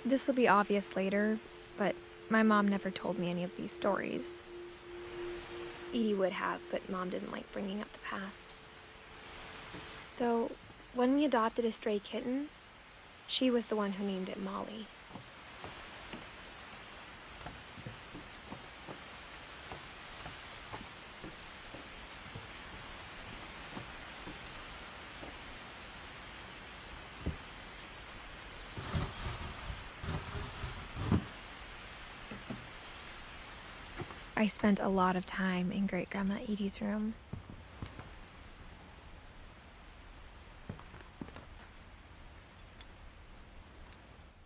This will be obvious later, but my mom never told me any of these stories. Edie would have, but Mom didn't like bringing up the past. Though, when we adopted a stray kitten, she was the one who named it Molly. I spent a lot of time in Great-Grandma Edie's room.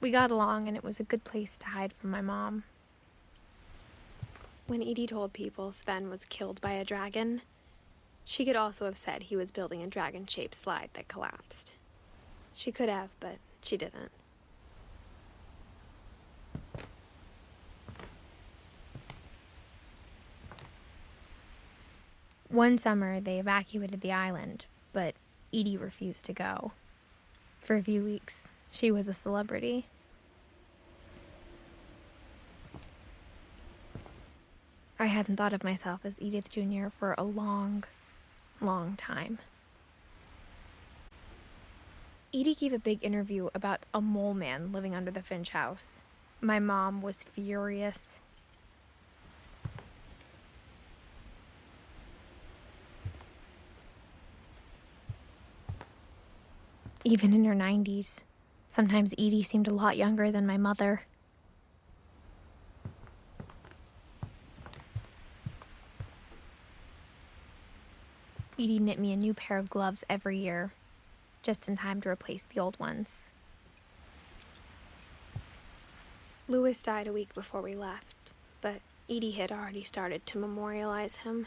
We got along, and it was a good place to hide from my mom. When Edie told people Sven was killed by a dragon, she could also have said he was building a dragon-shaped slide that collapsed. She could have, but she didn't. One summer, they evacuated the island, but Edie refused to go. For a few weeks, she was a celebrity. I hadn't thought of myself as Edith Jr. for a long, long time. Edie gave a big interview about a mole man living under the Finch house. My mom was furious. Even in her 90s, sometimes Edie seemed a lot younger than my mother. Edie knit me a new pair of gloves every year, just in time to replace the old ones. Louis died a week before we left, but Edie had already started to memorialize him.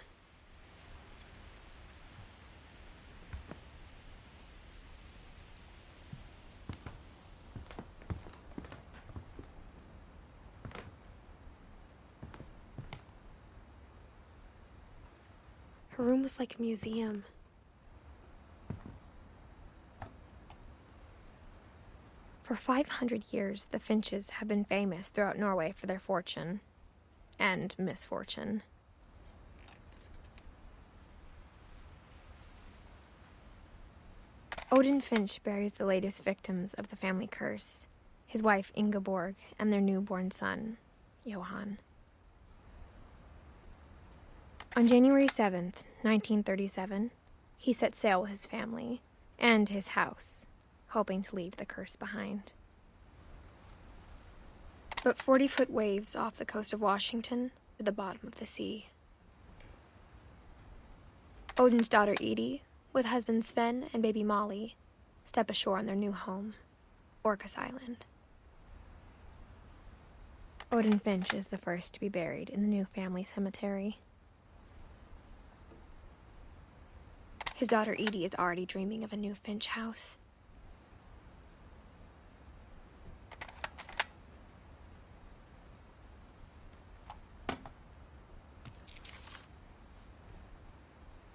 Her room was like a museum. For 500 years, the Finches have been famous throughout Norway for their fortune and misfortune. Odin Finch buries the latest victims of the family curse, his wife Ingeborg and their newborn son, Johan. On January 7th, 1937, he set sail with his family and his house, hoping to leave the curse behind. But 40-foot waves off the coast of Washington were the bottom of the sea. Odin's daughter Edie, with husband Sven and baby Molly, step ashore on their new home, Orcas Island. Odin Finch is the first to be buried in the new family cemetery. His daughter Edie is already dreaming of a new Finch house.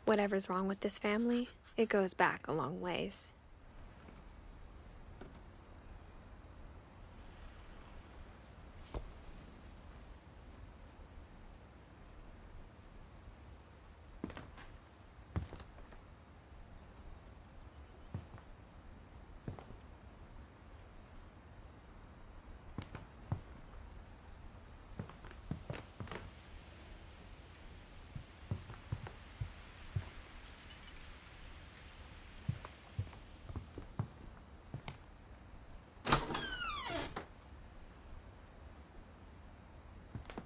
Whatever's wrong with this family, it goes back a long ways.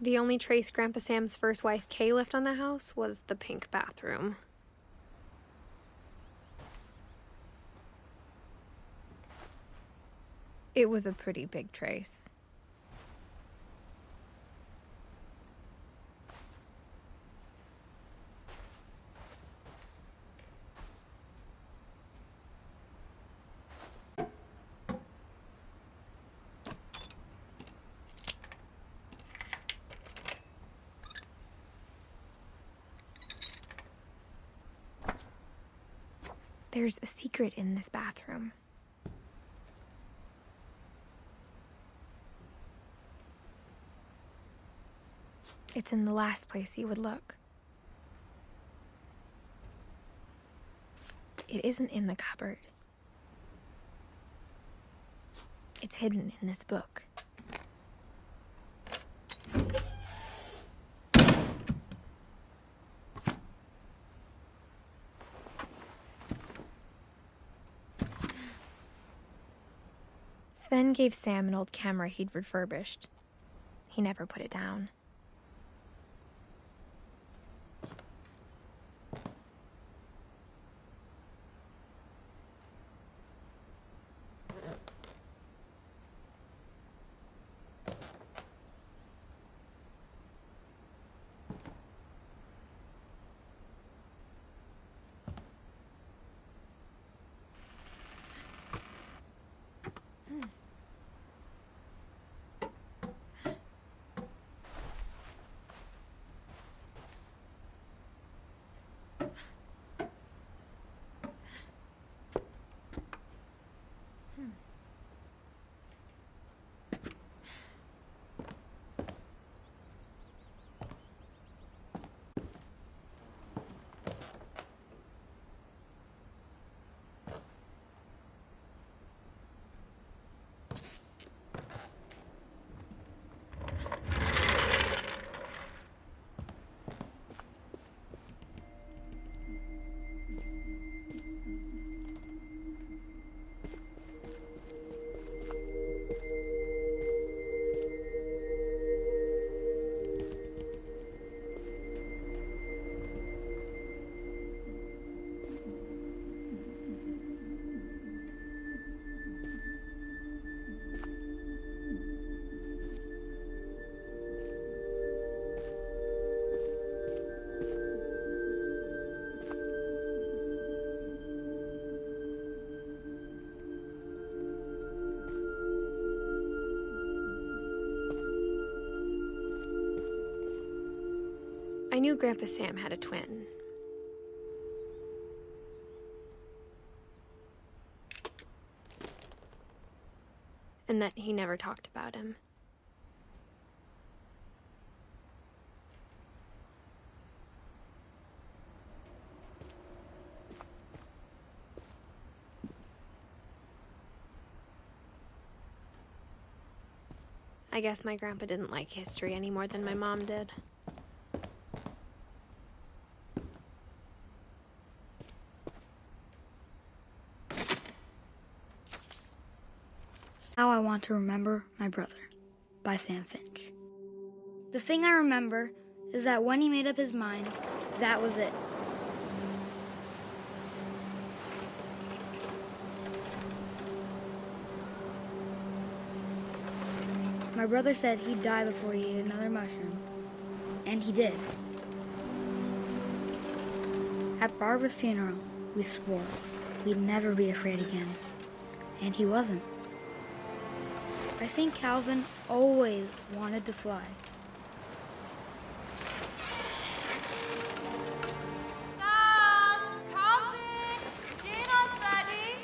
The only trace Grandpa Sam's first wife Kay left on the house was the pink bathroom. It was a pretty big trace. There's a secret in this bathroom. It's in the last place you would look. It isn't in the cupboard. It's hidden in this book. Sven gave Sam an old camera he'd refurbished. He never put it down. I knew Grandpa Sam had a twin. And that he never talked about him. I guess my grandpa didn't like history any more than my mom did. How I Want to Remember My Brother by Sam Finch. The thing I remember is that when he made up his mind, that was it. My brother said he'd die before he ate another mushroom, and he did. At Barbara's funeral, we swore we'd never be afraid again, and he wasn't. I think Calvin always wanted to fly. Sam! Calvin! Dinner's ready!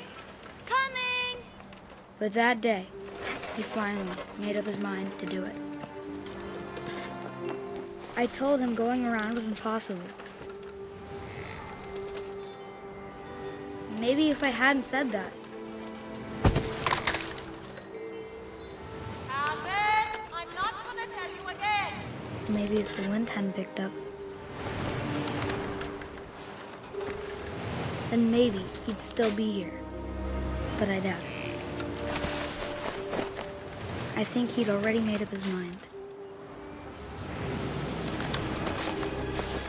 Coming! But that day, he finally made up his mind to do it. I told him going around was impossible. Maybe if I hadn't said that, maybe if the wind hadn't picked up, then maybe he'd still be here. But I doubt it. I think he'd already made up his mind.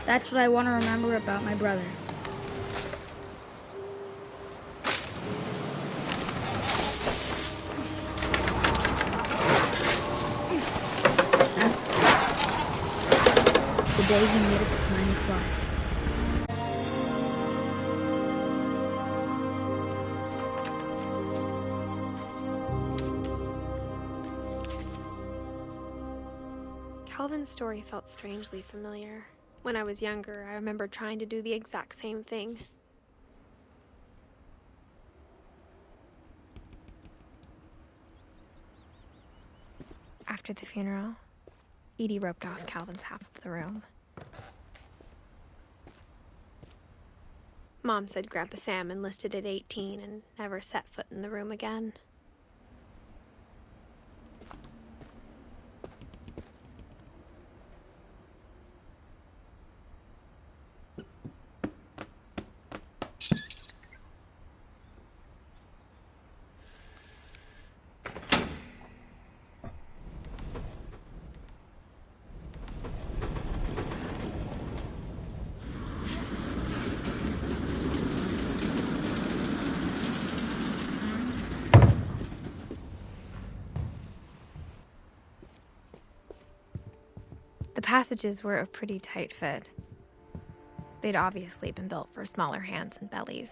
That's what I want to remember about my brother. The day he made up his mind to fly. Calvin's story felt strangely familiar. When I was younger, I remember trying to do the exact same thing. After the funeral, Edie roped off Calvin's half of the room. Mom said Grandpa Sam enlisted at 18 and never set foot in the room again. The passages were a pretty tight fit. They'd obviously been built for smaller hands and bellies.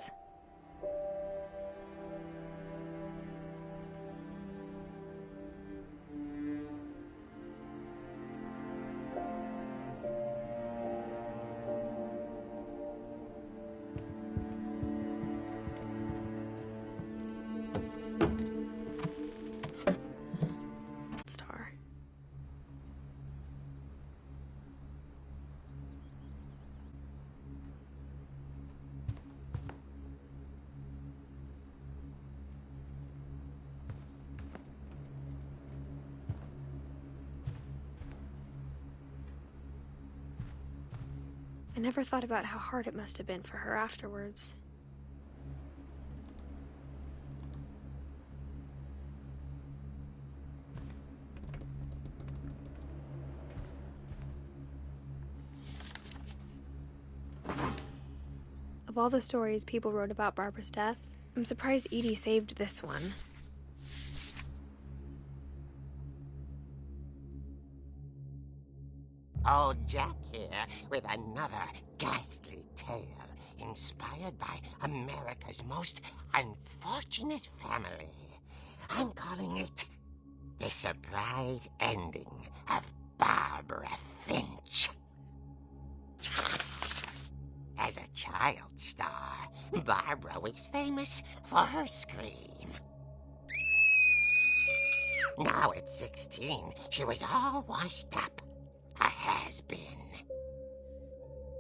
Star. I never thought about how hard it must have been for her afterwards. Of all the stories people wrote about Barbara's death, I'm surprised Edie saved this one. Old Jack here with another ghastly tale inspired by America's most unfortunate family. I'm calling it The Surprise Ending of Barbara Finch. As a child star, Barbara was famous for her scream. Now at 16, she was all washed up. A has-been.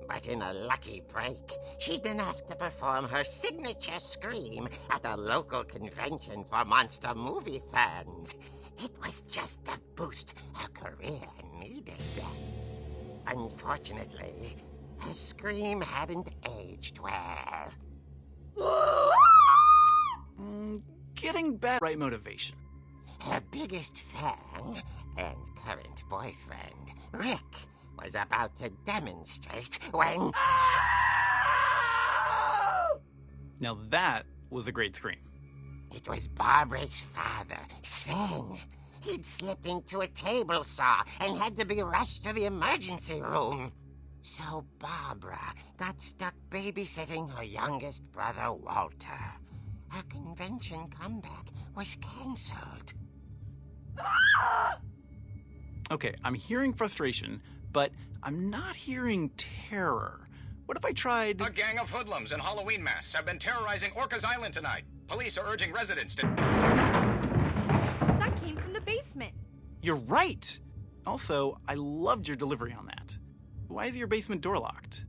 But in a lucky break, she'd been asked to perform her signature scream at a local convention for monster movie fans. It was just the boost her career needed. Unfortunately, her scream hadn't aged well. Getting back right motivation. Her biggest fan and current boyfriend, Rick, was about to demonstrate when... Now that was a great scream. It was Barbara's father, Sven. He'd slipped into a table saw and had to be rushed to the emergency room. So Barbara got stuck babysitting her youngest brother, Walter. Her convention comeback was cancelled. Okay, I'm hearing frustration, but I'm not hearing terror. What if I tried... A gang of hoodlums in Halloween masks have been terrorizing Orcas Island tonight. Police are urging residents to... That came from the basement. You're right! Also, I loved your delivery on that. Why is your basement door locked?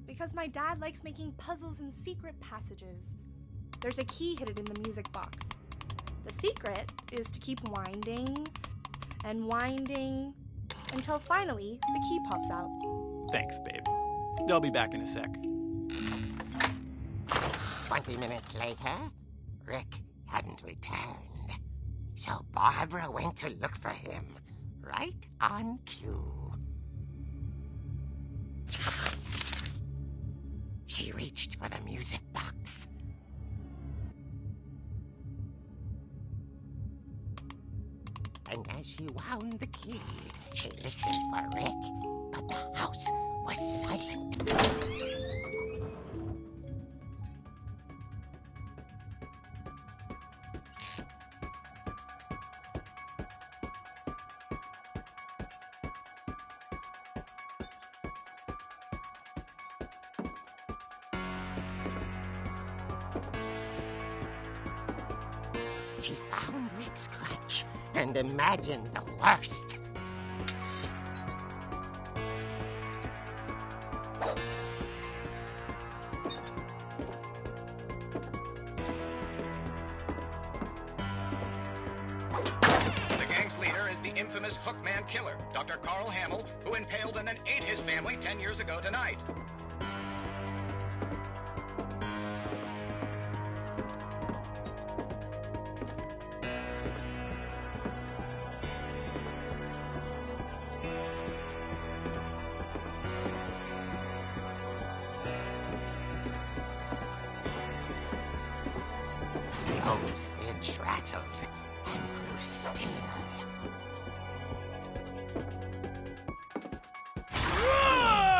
Because my dad likes making puzzles and secret passages. There's a key hidden in the music box. The secret is to keep winding and winding until finally the key pops out. Thanks, babe. I'll be back in a sec. 20 minutes later, Rick hadn't returned. So Barbara went to look for him, right on cue. She reached for the music box. And as she wound the key, she listened for Rick, but the house was silent. She found Rick's crutch and imagined the worst. Hookman killer, Dr. Carl Hamill, who impaled and then ate his family 10 years ago tonight. The old Finch rattled and grew still.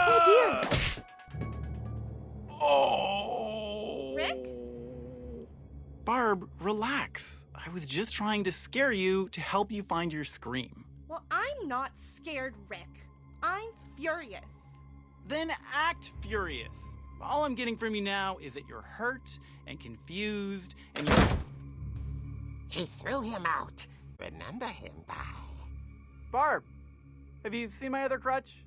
Oh dear! Oh! Rick? Barb, relax. I was just trying to scare you to help you find your scream. Well, I'm not scared, Rick. I'm furious. Then act furious. All I'm getting from you now is that you're hurt and confused and you're... She threw him out. Remember him by. Barb, have you seen my other crutch?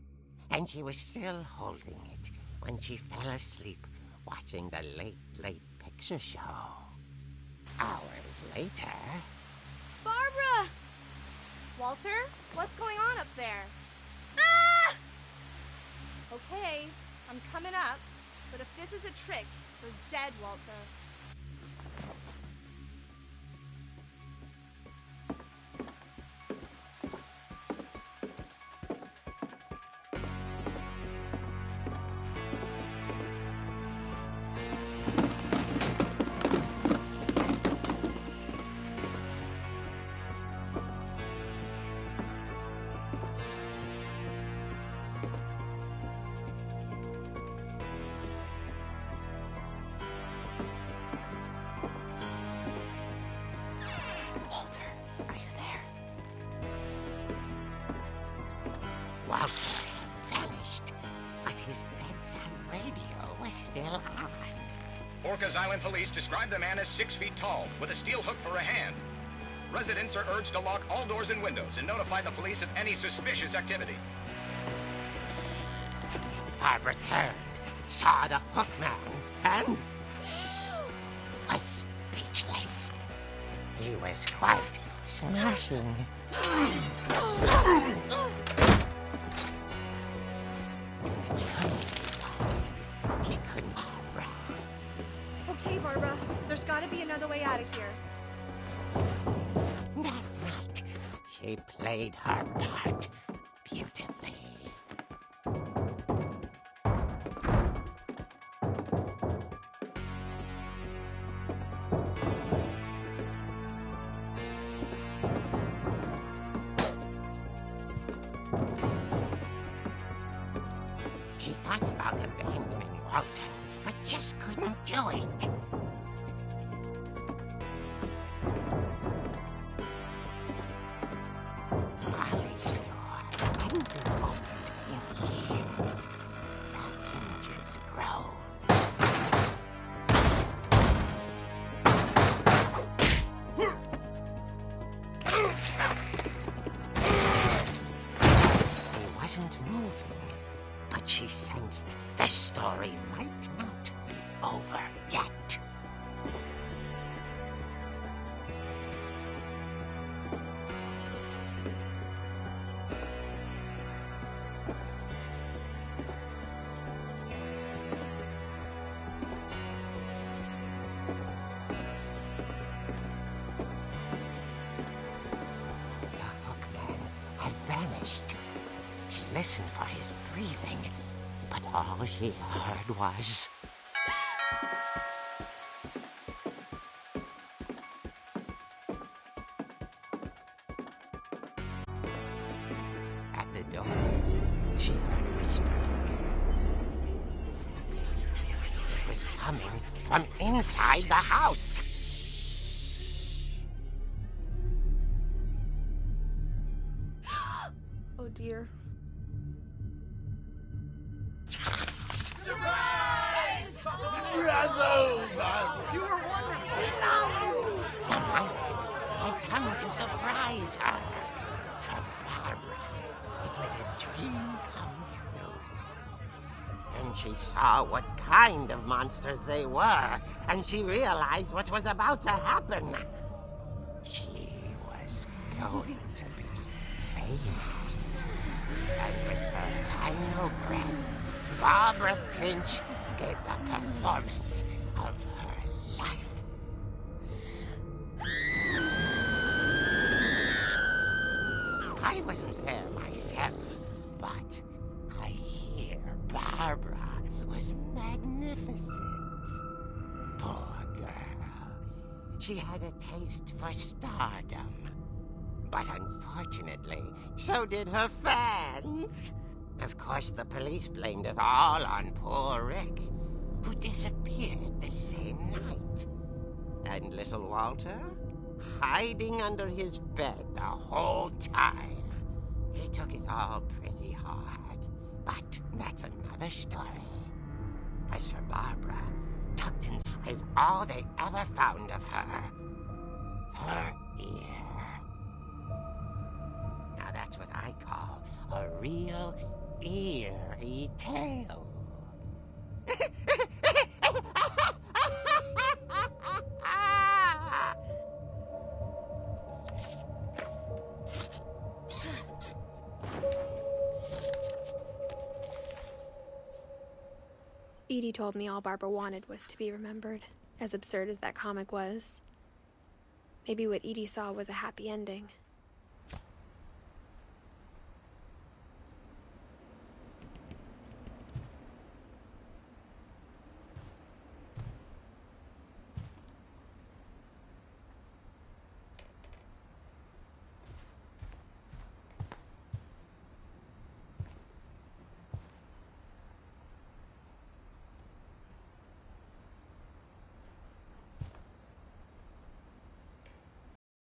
And she was still holding it when she fell asleep watching the late picture show. Hours later... Barbara! Walter, what's going on up there? Ah! Okay, I'm coming up, but if this is a trick, you're dead, Walter. Walter, are you there? Walter had vanished, but his bedside radio was still on. Orcas Island police describe the man as 6 feet tall, with a steel hook for a hand. Residents are urged to lock all doors and windows and notify the police of any suspicious activity. Barbara turned, saw the hook man, and was speechless. He was quite smashing. And he was. He couldn't run. Okay, Barbara, there's gotta be another way out of here. That night, she played her part beautifully. She thought about abandoning Walter, but just couldn't do it. Molly's door hadn't been opened in years. The hinges groaned. He wasn't moving, but she sensed the story might not be over yet. The hookman had vanished. She listened for his breathing, but all she heard was... At the door, she heard whispering. It was coming from inside the house. Oh dear. The monsters had come to surprise her. For Barbara, it was a dream come true. Then she saw what kind of monsters they were, and she realized what was about to happen. She was going to be famous. program, Barbara Finch gave the performance of her life. I wasn't there myself, but I hear Barbara was magnificent. Poor girl. She had a taste for stardom. But unfortunately, so did her fans. Of course, the police blamed it all on poor Rick, who disappeared the same night. And little Walter? Hiding under his bed the whole time. He took it all pretty hard, but that's another story. As for Barbara, Tuckton's is all they ever found of her. Her ear. Now that's what I call a real eerie tale. Edie told me all Barbara wanted was to be remembered, as absurd as that comic was. Maybe what Edie saw was a happy ending.